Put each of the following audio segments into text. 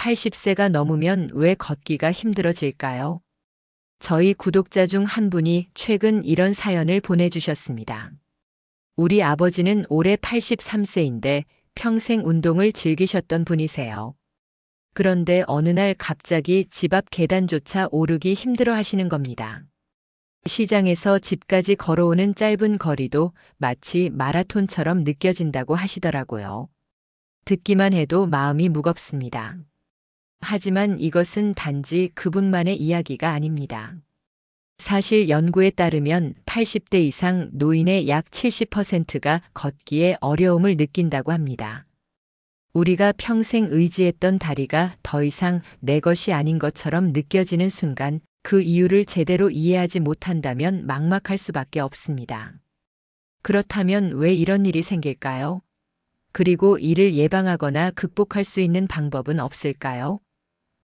80세가 넘으면 왜 걷기가 힘들어질까요? 저희 구독자 중 한 분이 최근 이런 사연을 보내주셨습니다. 우리 아버지는 올해 83세인데 평생 운동을 즐기셨던 분이세요. 그런데 어느 날 갑자기 집 앞 계단조차 오르기 힘들어 하시는 겁니다. 시장에서 집까지 걸어오는 짧은 거리도 마치 마라톤처럼 느껴진다고 하시더라고요. 듣기만 해도 마음이 무겁습니다. 하지만 이것은 단지 그분만의 이야기가 아닙니다. 사실 연구에 따르면 80대 이상 노인의 약 70%가 걷기에 어려움을 느낀다고 합니다. 우리가 평생 의지했던 다리가 더 이상 내 것이 아닌 것처럼 느껴지는 순간 그 이유를 제대로 이해하지 못한다면 막막할 수밖에 없습니다. 그렇다면 왜 이런 일이 생길까요? 그리고 이를 예방하거나 극복할 수 있는 방법은 없을까요?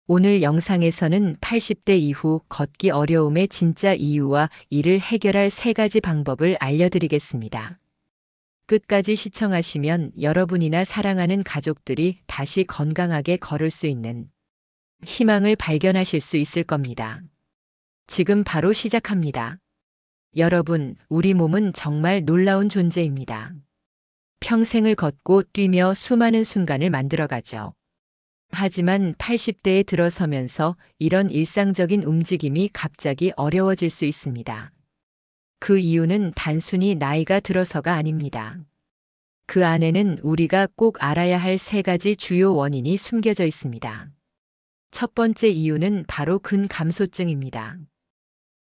오늘 영상에서는 80대 이후 걷기 어려움의 진짜 이유와 이를 해결할 3가지 방법을 알려드리겠습니다. 끝까지 시청하시면 여러분이나 사랑하는 가족들이 다시 건강하게 걸을 수 있는 희망을 발견하실 수 있을 겁니다. 지금 바로 시작합니다. 여러분, 우리 몸은 정말 놀라운 존재입니다. 평생을 걷고 뛰며 수많은 순간을 만들어가죠. 하지만 80대에 들어서면서 이런 일상적인 움직임이 갑자기 어려워질 수 있습니다. 그 이유는 단순히 나이가 들어서가 아닙니다. 그 안에는 우리가 꼭 알아야 할 3가지 주요 원인이 숨겨져 있습니다. 첫 번째 이유는 바로 근감소증입니다.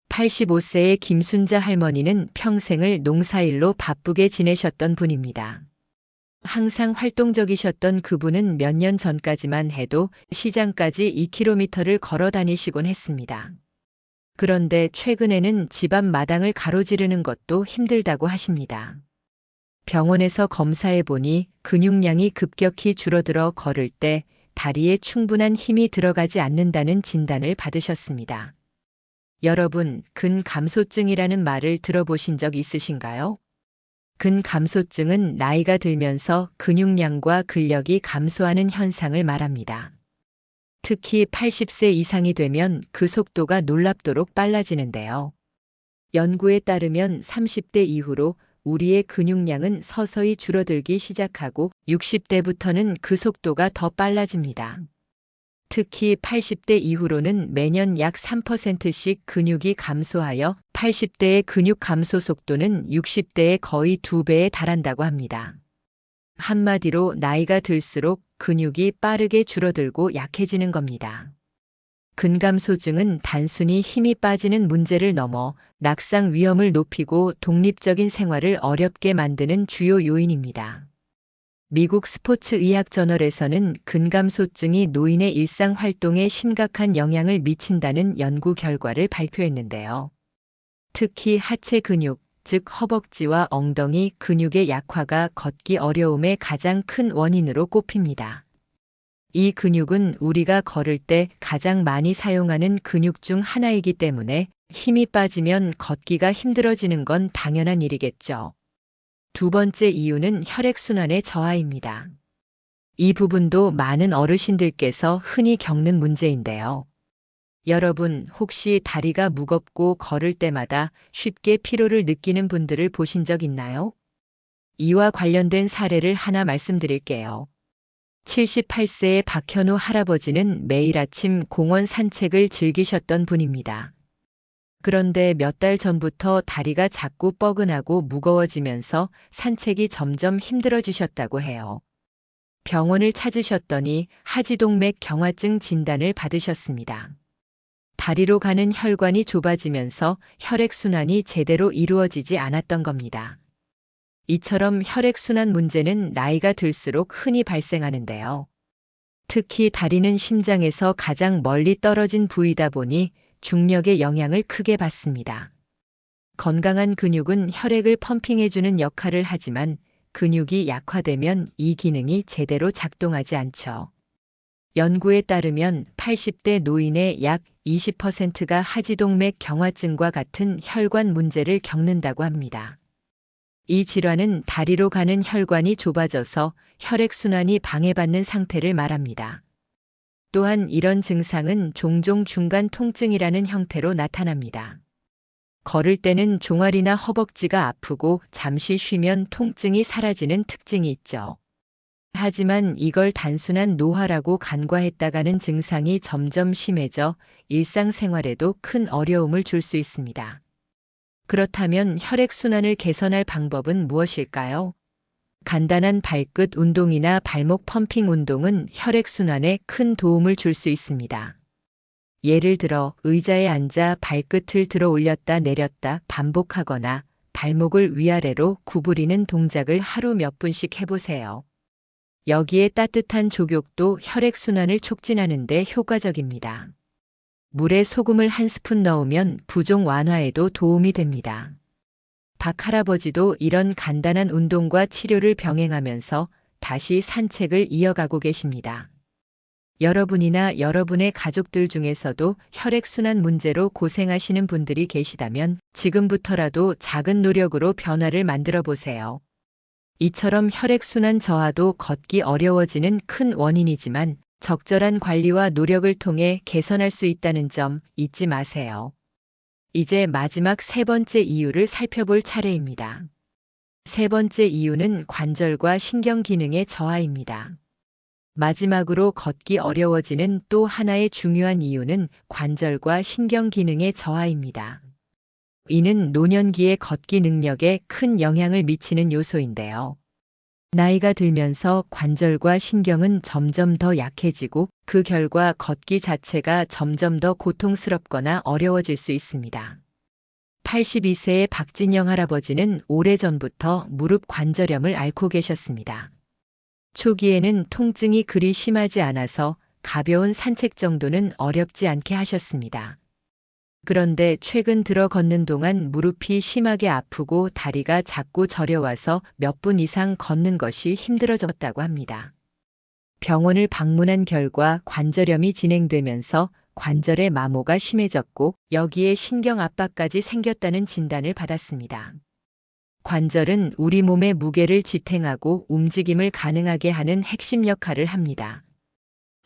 85세의 김순자 할머니는 평생을 농사일로 바쁘게 지내셨던 분입니다. 항상 활동적이셨던 그분은 몇 년 전까지만 해도 시장까지 2km를 걸어 다니시곤 했습니다. 그런데 최근에는 집 앞 마당을 가로지르는 것도 힘들다고 하십니다. 병원에서 검사해 보니 근육량이 급격히 줄어들어 걸을 때 다리에 충분한 힘이 들어가지 않는다는 진단을 받으셨습니다. 여러분, 근감소증이라는 말을 들어보신 적 있으신가요? 근감소증은 나이가 들면서 근육량과 근력이 감소하는 현상을 말합니다. 특히 80세 이상이 되면 그 속도가 놀랍도록 빨라지는데요. 연구에 따르면 30대 이후로 우리의 근육량은 서서히 줄어들기 시작하고 60대부터는 그 속도가 더 빨라집니다. 특히 80대 이후로는 매년 약 3%씩 근육이 감소하여 80대의 근육 감소 속도는 60대의 거의 2배에 달한다고 합니다. 한마디로 나이가 들수록 근육이 빠르게 줄어들고 약해지는 겁니다. 근감소증은 단순히 힘이 빠지는 문제를 넘어 낙상 위험을 높이고 독립적인 생활을 어렵게 만드는 주요 요인입니다. 미국 스포츠의학 저널에서는 근감소증이 노인의 일상 활동에 심각한 영향을 미친다는 연구 결과를 발표했는데요. 특히 하체 근육, 즉 허벅지와 엉덩이 근육의 약화가 걷기 어려움의 가장 큰 원인으로 꼽힙니다. 이 근육은 우리가 걸을 때 가장 많이 사용하는 근육 중 하나이기 때문에 힘이 빠지면 걷기가 힘들어지는 건 당연한 일이겠죠. 두 번째 이유는 혈액순환의 저하입니다. 이 부분도 많은 어르신들께서 흔히 겪는 문제인데요. 여러분, 혹시 다리가 무겁고 걸을 때마다 쉽게 피로를 느끼는 분들을 보신 적 있나요? 이와 관련된 사례를 하나 말씀드릴게요. 78세의 박현우 할아버지는 매일 아침 공원 산책을 즐기셨던 분입니다. 그런데 몇 달 전부터 다리가 자꾸 뻐근하고 무거워지면서 산책이 점점 힘들어지셨다고 해요. 병원을 찾으셨더니 하지동맥 경화증 진단을 받으셨습니다. 다리로 가는 혈관이 좁아지면서 혈액순환이 제대로 이루어지지 않았던 겁니다. 이처럼 혈액순환 문제는 나이가 들수록 흔히 발생하는데요. 특히 다리는 심장에서 가장 멀리 떨어진 부위다 보니 중력의 영향을 크게 받습니다. 건강한 근육은 혈액을 펌핑해주는 역할을 하지만 근육이 약화되면 이 기능이 제대로 작동하지 않죠. 연구에 따르면 80대 노인의 약 20%가 하지동맥 경화증과 같은 혈관 문제를 겪는다고 합니다. 이 질환은 다리로 가는 혈관이 좁아져서 혈액순환이 방해받는 상태를 말합니다. 또한 이런 증상은 종종 중간 통증이라는 형태로 나타납니다. 걸을 때는 종아리나 허벅지가 아프고 잠시 쉬면 통증이 사라지는 특징이 있죠. 하지만 이걸 단순한 노화라고 간과했다가는 증상이 점점 심해져 일상생활에도 큰 어려움을 줄 수 있습니다. 그렇다면 혈액순환을 개선할 방법은 무엇일까요? 간단한 발끝 운동이나 발목 펌핑 운동은 혈액순환에 큰 도움을 줄 수 있습니다. 예를 들어 의자에 앉아 발끝을 들어 올렸다 내렸다 반복하거나 발목을 위아래로 구부리는 동작을 하루 몇 분씩 해보세요. 여기에 따뜻한 족욕도 혈액순환을 촉진하는 데 효과적입니다. 물에 소금을 한 스푼 넣으면 부종 완화에도 도움이 됩니다. 박 할아버지도 이런 간단한 운동과 치료를 병행하면서 다시 산책을 이어가고 계십니다. 여러분이나 여러분의 가족들 중에서도 혈액순환 문제로 고생하시는 분들이 계시다면 지금부터라도 작은 노력으로 변화를 만들어 보세요. 이처럼 혈액순환 저하도 걷기 어려워지는 큰 원인이지만 적절한 관리와 노력을 통해 개선할 수 있다는 점 잊지 마세요. 이제 마지막 세 번째 이유를 살펴볼 차례입니다. 세 번째 이유는 관절과 신경 기능의 저하입니다. 마지막으로 걷기 어려워지는 또 하나의 중요한 이유는 관절과 신경 기능의 저하입니다. 이는 노년기의 걷기 능력에 큰 영향을 미치는 요소인데요. 나이가 들면서 관절과 신경은 점점 더 약해지고 그 결과 걷기 자체가 점점 더 고통스럽거나 어려워질 수 있습니다. 82세의 박진영 할아버지는 오래전부터 무릎 관절염을 앓고 계셨습니다. 초기에는 통증이 그리 심하지 않아서 가벼운 산책 정도는 어렵지 않게 하셨습니다. 그런데 최근 들어 걷는 동안 무릎이 심하게 아프고 다리가 자꾸 저려와서 몇 분 이상 걷는 것이 힘들어졌다고 합니다. 병원을 방문한 결과 관절염이 진행되면서 관절의 마모가 심해졌고 여기에 신경 압박까지 생겼다는 진단을 받았습니다. 관절은 우리 몸의 무게를 지탱하고 움직임을 가능하게 하는 핵심 역할을 합니다.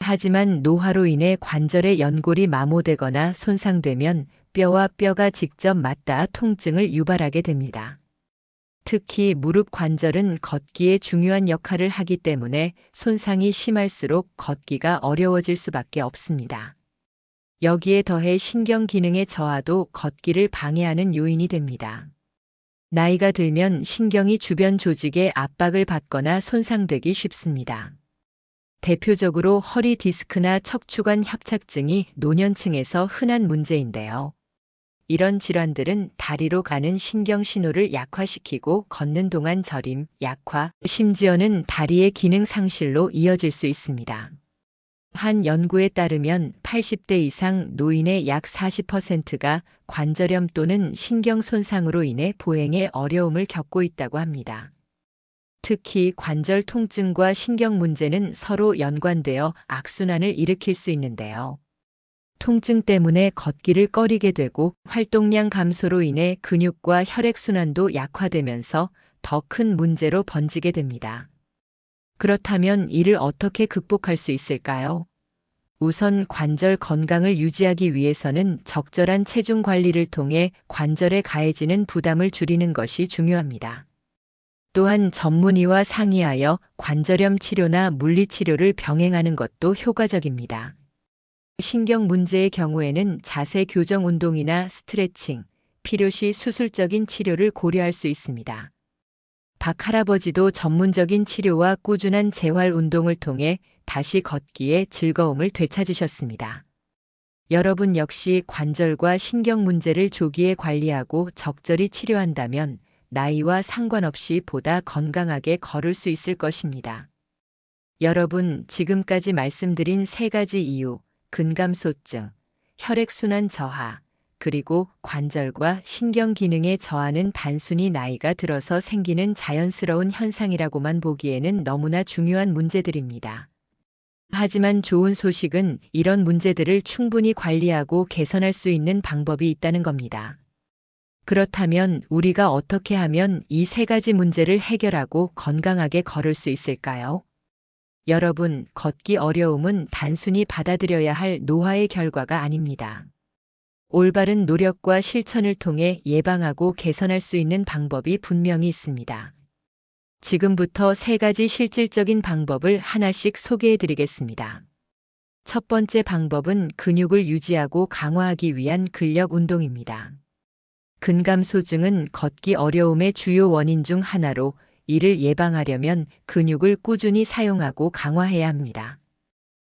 하지만 노화로 인해 관절의 연골이 마모되거나 손상되면 뼈와 뼈가 직접 맞닿아 통증을 유발하게 됩니다. 특히 무릎 관절은 걷기에 중요한 역할을 하기 때문에 손상이 심할수록 걷기가 어려워질 수밖에 없습니다. 여기에 더해 신경 기능의 저하도 걷기를 방해하는 요인이 됩니다. 나이가 들면 신경이 주변 조직에 압박을 받거나 손상되기 쉽습니다. 대표적으로 허리 디스크나 척추관 협착증이 노년층에서 흔한 문제인데요. 이런 질환들은 다리로 가는 신경 신호를 약화시키고 걷는 동안 저림, 약화, 심지어는 다리의 기능 상실로 이어질 수 있습니다. 한 연구에 따르면 80대 이상 노인의 약 40%가 관절염 또는 신경 손상으로 인해 보행에 어려움을 겪고 있다고 합니다. 특히 관절 통증과 신경 문제는 서로 연관되어 악순환을 일으킬 수 있는데요. 통증 때문에 걷기를 꺼리게 되고 활동량 감소로 인해 근육과 혈액순환도 약화되면서 더 큰 문제로 번지게 됩니다. 그렇다면 이를 어떻게 극복할 수 있을까요? 우선 관절 건강을 유지하기 위해서는 적절한 체중 관리를 통해 관절에 가해지는 부담을 줄이는 것이 중요합니다. 또한 전문의와 상의하여 관절염 치료나 물리치료를 병행하는 것도 효과적입니다. 신경 문제의 경우에는 자세 교정 운동이나 스트레칭, 필요시 수술적인 치료를 고려할 수 있습니다. 박 할아버지도 전문적인 치료와 꾸준한 재활 운동을 통해 다시 걷기에 즐거움을 되찾으셨습니다. 여러분 역시 관절과 신경 문제를 조기에 관리하고 적절히 치료한다면 나이와 상관없이 보다 건강하게 걸을 수 있을 것입니다. 여러분, 지금까지 말씀드린 세 가지 이유, 근감소증, 혈액순환 저하, 그리고 관절과 신경 기능의 저하는 단순히 나이가 들어서 생기는 자연스러운 현상이라고만 보기에는 너무나 중요한 문제들입니다. 하지만 좋은 소식은 이런 문제들을 충분히 관리하고 개선할 수 있는 방법이 있다는 겁니다. 그렇다면 우리가 어떻게 하면 이 세 가지 문제를 해결하고 건강하게 걸을 수 있을까요? 여러분, 걷기 어려움은 단순히 받아들여야 할 노화의 결과가 아닙니다. 올바른 노력과 실천을 통해 예방하고 개선할 수 있는 방법이 분명히 있습니다. 지금부터 3가지 실질적인 방법을 하나씩 소개해 드리겠습니다. 첫 번째 방법은 근육을 유지하고 강화하기 위한 근력 운동입니다. 근감소증은 걷기 어려움의 주요 원인 중 하나로 이를 예방하려면 근육을 꾸준히 사용하고 강화해야 합니다.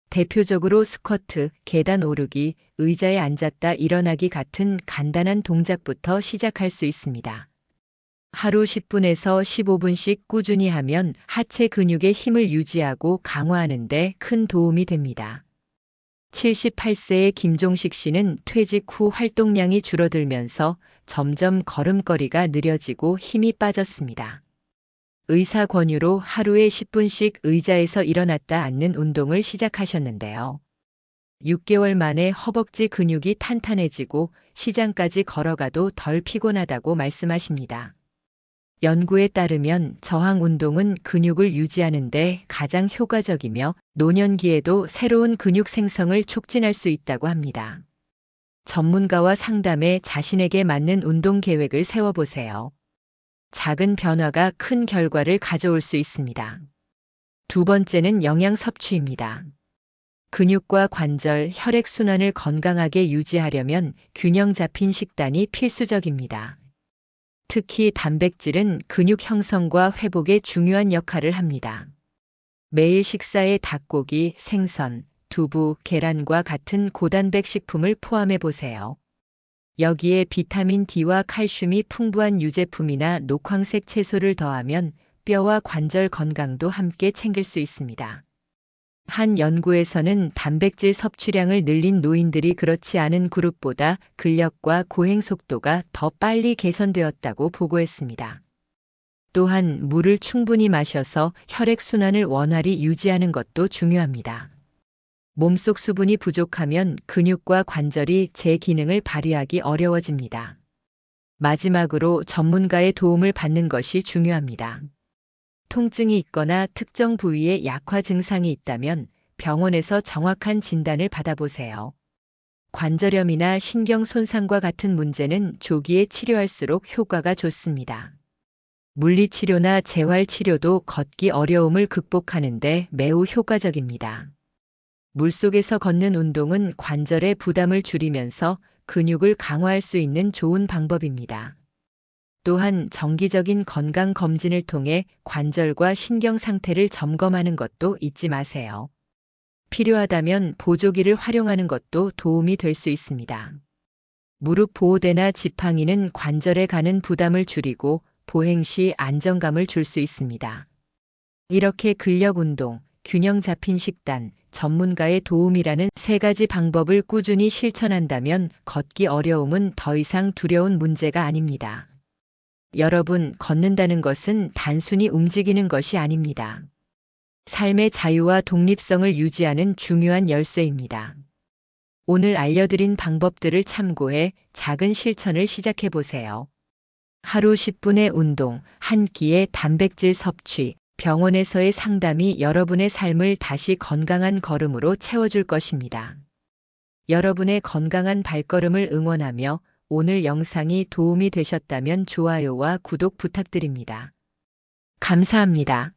대표적으로 스쿼트, 계단 오르기, 의자에 앉았다 일어나기 같은 간단한 동작부터 시작할 수 있습니다. 하루 10분에서 15분씩 꾸준히 하면 하체 근육의 힘을 유지하고 강화하는 데 큰 도움이 됩니다. 78세의 김종식 씨는 퇴직 후 활동량이 줄어들면서 점점 걸음걸이가 느려지고 힘이 빠졌습니다. 의사 권유로 하루에 10분씩 의자에서 일어났다 앉는 운동을 시작하셨는데요. 6개월 만에 허벅지 근육이 탄탄해지고 시장까지 걸어가도 덜 피곤하다고 말씀하십니다. 연구에 따르면 저항 운동은 근육을 유지하는 데 가장 효과적이며 노년기에도 새로운 근육 생성을 촉진할 수 있다고 합니다. 전문가와 상담해 자신에게 맞는 운동 계획을 세워보세요. 작은 변화가 큰 결과를 가져올 수 있습니다. 두 번째는 영양 섭취입니다. 근육과 관절, 혈액순환을 건강하게 유지하려면 균형 잡힌 식단이 필수적입니다. 특히 단백질은 근육 형성과 회복에 중요한 역할을 합니다. 매일 식사에 닭고기, 생선, 두부, 계란과 같은 고단백 식품을 포함해 보세요. 여기에 비타민 D와 칼슘이 풍부한 유제품이나 녹황색 채소를 더하면 뼈와 관절 건강도 함께 챙길 수 있습니다. 한 연구에서는 단백질 섭취량을 늘린 노인들이 그렇지 않은 그룹보다 근력과 고행 속도가 더 빨리 개선되었다고 보고했습니다. 또한 물을 충분히 마셔서 혈액순환을 원활히 유지하는 것도 중요합니다. 몸속 수분이 부족하면 근육과 관절이 제 기능을 발휘하기 어려워집니다. 마지막으로 전문가의 도움을 받는 것이 중요합니다. 통증이 있거나 특정 부위에 약화 증상이 있다면 병원에서 정확한 진단을 받아보세요. 관절염이나 신경 손상과 같은 문제는 조기에 치료할수록 효과가 좋습니다. 물리치료나 재활치료도 걷기 어려움을 극복하는 데 매우 효과적입니다. 물속에서 걷는 운동은 관절의 부담을 줄이면서 근육을 강화할 수 있는 좋은 방법입니다. 또한 정기적인 건강 검진을 통해 관절과 신경 상태를 점검하는 것도 잊지 마세요. 필요하다면 보조기를 활용하는 것도 도움이 될 수 있습니다. 무릎 보호대나 지팡이는 관절에 가는 부담을 줄이고 보행 시 안정감을 줄 수 있습니다. 이렇게 근력 운동, 균형 잡힌 식단, 전문가의 도움이라는 3가지 방법을 꾸준히 실천한다면 걷기 어려움은 더 이상 두려운 문제가 아닙니다. 여러분, 걷는다는 것은 단순히 움직이는 것이 아닙니다. 삶의 자유와 독립성을 유지하는 중요한 열쇠입니다. 오늘 알려드린 방법들을 참고해 작은 실천을 시작해 보세요. 하루 10분의 운동, 한 끼의 단백질 섭취, 병원에서의 상담이 여러분의 삶을 다시 건강한 걸음으로 채워줄 것입니다. 여러분의 건강한 발걸음을 응원하며 오늘 영상이 도움이 되셨다면 좋아요와 구독 부탁드립니다. 감사합니다.